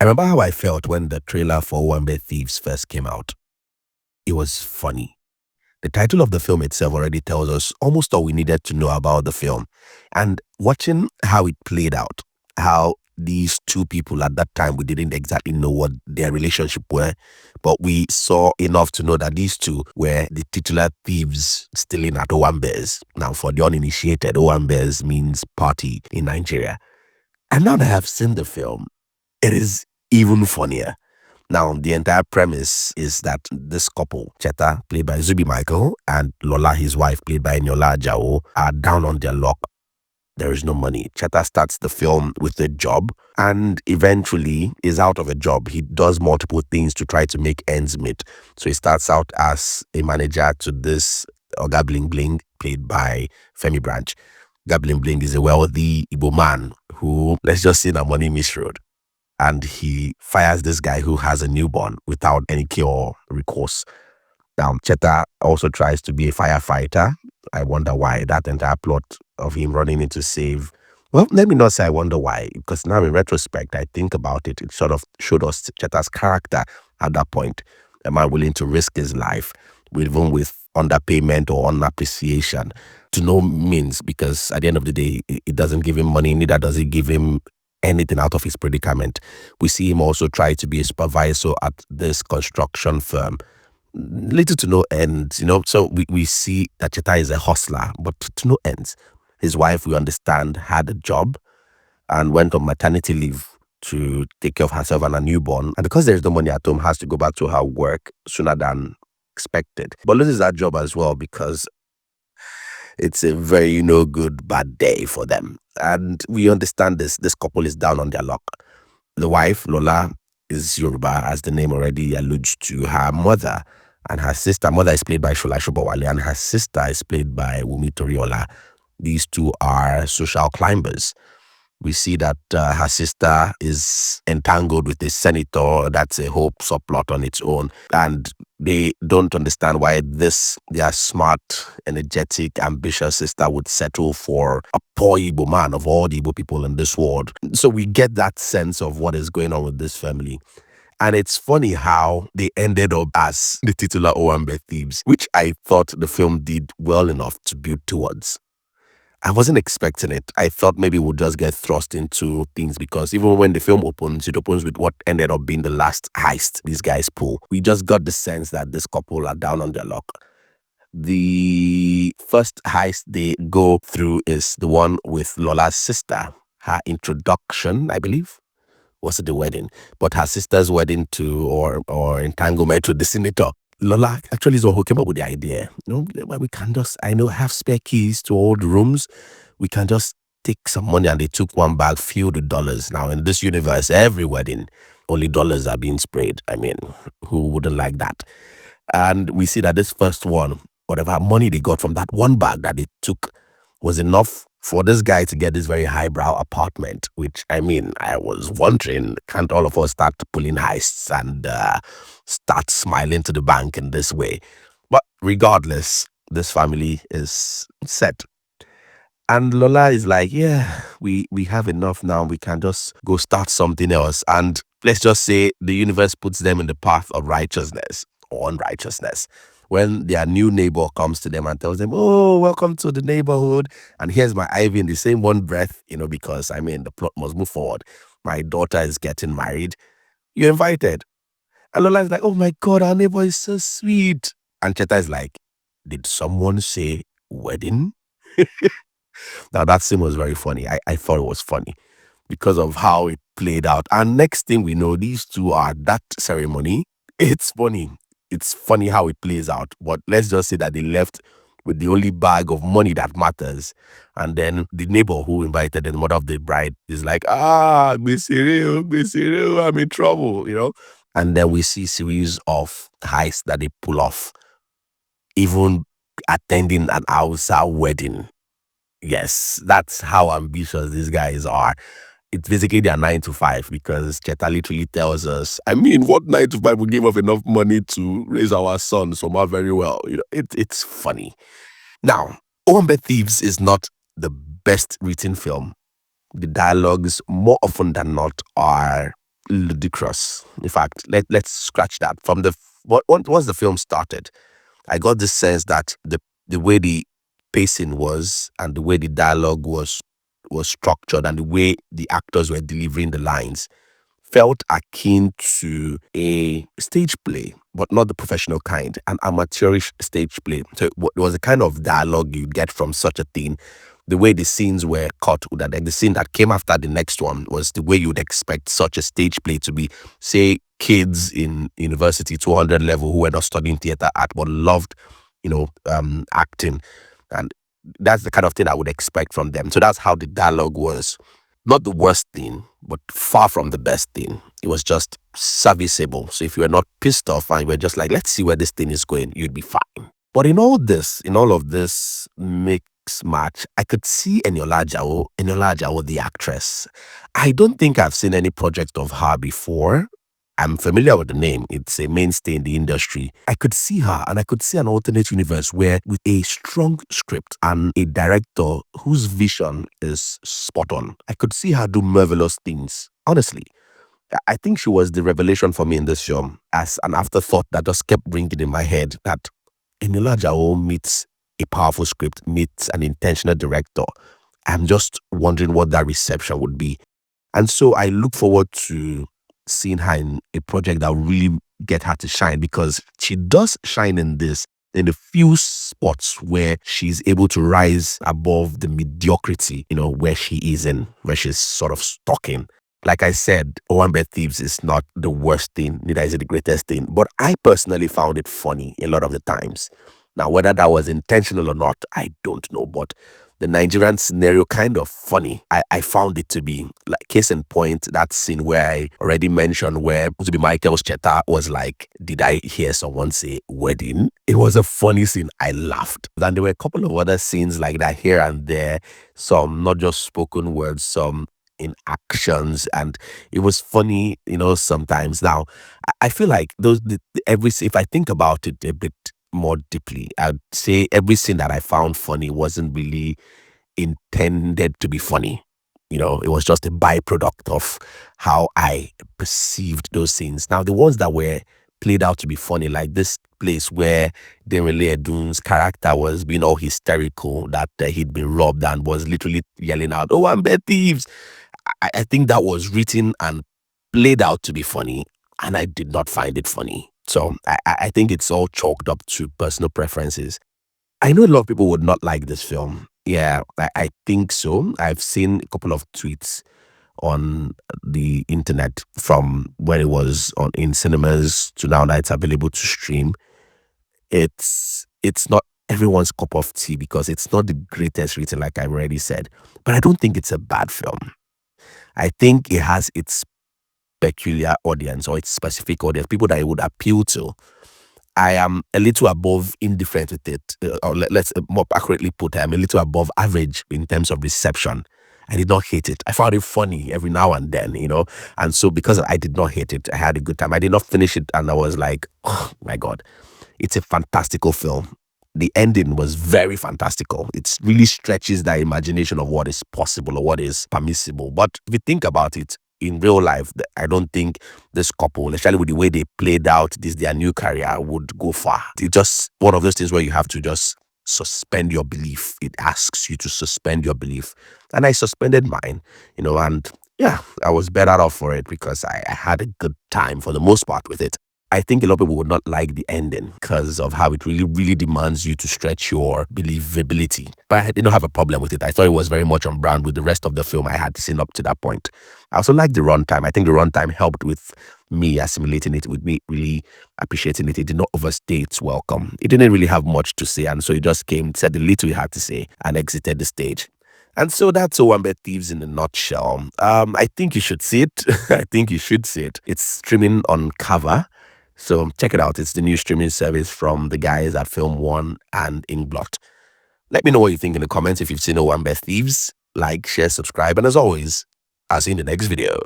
I remember how I felt when the trailer for Owambe Thieves first came out. It was funny. The title of the film itself already tells us almost all we needed to know about the film. And watching how it played out, how these two people at that time, we didn't exactly know what their relationship were, but we saw enough to know that these two were the titular thieves stealing at Owambes. Now, for the uninitiated, Owambes means party in Nigeria. And now that I have seen the film, it is even funnier. Now, the entire premise is that this couple, Cheta, played by Zubby Michael, and Lola, his wife, played by Eniola Ajao, are down on their luck. There is no money. Cheta starts the film with a job and eventually is out of a job. He does multiple things to try to make ends meet. So he starts out as a manager to this Oga Bling Bling, played by Femi Branch. Oga Bling Bling is a wealthy Igbo man who, let's just say, that money misroad. And he fires this guy who has a newborn without any cure or recourse. Now, Cheta also tries to be a firefighter. I wonder why that entire plot of him running in to save. Well, let me not say I wonder why, because now in retrospect, I think about it, it sort of showed us Cheta's character at that point. A man willing to risk his life, even with underpayment or unappreciation, to no means, because at the end of the day, it doesn't give him money, neither does it give him anything out of his predicament. We see him also try to be a supervisor at this construction firm. Little to no ends, So we see that Cheta is a hustler, but to no ends. His wife, we understand, had a job and went on maternity leave to take care of herself and a newborn. And because there's no money at home, has to go back to her work sooner than expected. But loses that job as well because it's a very good bad day for them. And we understand this couple is down on their luck. The wife, Lola, is Yoruba, as the name already alludes to. Her mother and her sister, mother is played by Sola Sobowale, and her sister is played by Wunmi Toriola. These two are social climbers. We see that her sister is entangled with a senator. That's a whole subplot on its own. And they don't understand why their smart, energetic, ambitious sister would settle for a poor Igbo man of all the Igbo people in this world. So we get that sense of what is going on with this family. And it's funny how they ended up as the titular Owambe Thieves, which I thought the film did well enough to build towards. I wasn't expecting it. I thought maybe we'll just get thrust into things because even when the film opens, it opens with what ended up being the last heist these guys pull. We just got the sense that this couple are down on their luck. The first heist they go through is the one with Lola's sister. Her introduction, I believe, was at the wedding, but her sister's wedding to or entanglement with the senator. Lola actually is the one who came up with the idea. We can just, I have spare keys to all the rooms. We can just take some money, and they took one bag filled with dollars. Now, in this universe, every wedding, only dollars are being sprayed. I mean, who wouldn't like that? And we see that this first one, whatever money they got from that one bag that they took, was enough for this guy to get this very highbrow apartment, which, I was wondering, can't all of us start pulling heists and start smiling to the bank in this way? But regardless, this family is set. And Lola is like, yeah, we have enough now. We can just go start something else. And let's just say the universe puts them in the path of righteousness or unrighteousness. When their new neighbor comes to them and tells them, oh, welcome to the neighborhood. And here's my Ivy in the same one breath, because the plot must move forward. My daughter is getting married. You're invited. And Lola is like, oh my God, our neighbor is so sweet. And Cheta is like, did someone say wedding? Now that scene was very funny. I thought it was funny because of how it played out. And next thing we know, these two are at that ceremony. It's funny. It's funny how it plays out. But let's just say that they left with the only bag of money that matters. And then the neighbor who invited the mother of the bride is like, Miss Ireo, I'm in trouble, And then we see series of heists that they pull off. Even attending an Hausa wedding. Yes, that's how ambitious these guys are. It's basically their 9 to 5 because Cheta literally tells us, what 9 to 5 will give us enough money to raise our son somehow very well. It's funny. Now, Owambe Thieves is not the best written film. The dialogues, more often than not, are ludicrous. In fact, let's scratch that. From the once the film started, I got this sense that the way the pacing was and the way the dialogue was structured and the way the actors were delivering the lines felt akin to a stage play, but not the professional kind, an amateurish stage play. So it was the kind of dialogue you get from such a thing. The way the scenes were cut, that like the scene that came after the next one was the way you'd expect such a stage play to be. Say kids in university 200 level who were not studying theater art but loved, acting, and that's the kind of thing I would expect from them. So that's how the dialogue was. Not the worst thing, but far from the best thing. It was just serviceable. So if you were not pissed off and you were just like, let's see where this thing is going, you'd be fine. But in all of this mix match, I could see Eniola Ajao, the actress. I don't think I've seen any project of her before. I'm familiar with the name. It's a mainstay in the industry. I could see her and I could see an alternate universe where with a strong script and a director whose vision is spot on, I could see her do marvelous things. Honestly, I think she was the revelation for me in this film as an afterthought that just kept ringing in my head that Eniola Ajao meets a powerful script, meets an intentional director. I'm just wondering what that reception would be. And so I look forward to seeing her in a project that will really get her to shine, because she does shine in this, in the few spots where she's able to rise above the mediocrity, where she is in, where she's sort of stuck in. Like I said, Owambe Thieves is not the worst thing, neither is it the greatest thing, but I personally found it funny a lot of the times. Now, whether that was intentional or not, I don't know, but the Nigerian scenario kind of funny. I found it to be. Like, case in point, that scene where I already mentioned where Zubby Michael's Cheta was like, did I hear someone say wedding? It was a funny scene. I laughed. Then there were a couple of other scenes like that here and there, some not just spoken words, some in actions, and it was funny, sometimes. Now, I feel like if I think about it a bit more deeply, I'd say every scene that I found funny wasn't really intended to be funny. It was just a byproduct of how I perceived those scenes. Now, the ones that were played out to be funny, like this place where Denrele Edun's character was being all hysterical that he'd been robbed and was literally yelling out, "Owambe Thieves!" I think that was written and played out to be funny, and I did not find it funny. So I think it's all chalked up to personal preferences. I know a lot of people would not like this film. Yeah, I think so. I've seen a couple of tweets on the internet from when it was on in cinemas to now that it's available to stream. It's not everyone's cup of tea because it's not the greatest written, like I already said. But I don't think it's a bad film. I think it has its peculiar audience or its specific audience, people that it would appeal to. I am a little above indifferent with it, or let's more accurately put, I'm a little above average in terms of reception. I did not hate it. I found it funny every now and then, and so because I did not hate it, I had a good time. I did not finish it, and I was like, oh my God, it's a fantastical film. The ending was very fantastical. It really stretches the imagination of what is possible or what is permissible. But if you think about it, in real life, I don't think this couple, especially with the way they played out their new career, would go far. It's just one of those things where you have to just suspend your belief. It asks you to suspend your belief. And I suspended mine, and yeah, I was better off for it because I had a good time for the most part with it. I think a lot of people would not like the ending because of how it really, really demands you to stretch your believability. But I didn't have a problem with it. I thought it was very much on brand with the rest of the film I had seen up to that point. I also liked the runtime. I think the runtime helped with me assimilating it, with me really appreciating it. It did not overstay its welcome. It didn't really have much to say, and so it just came, said the little it had to say, and exited the stage. And so that's Owambe Thieves in a nutshell. I think you should see it. I think you should see it. It's streaming on Kava. So check it out. It's the new streaming service from the guys at Film One and Inkblot. Let me know what you think in the comments if you've seen Owambe Thieves. Like, share, subscribe, and as always, I'll see you in the next video.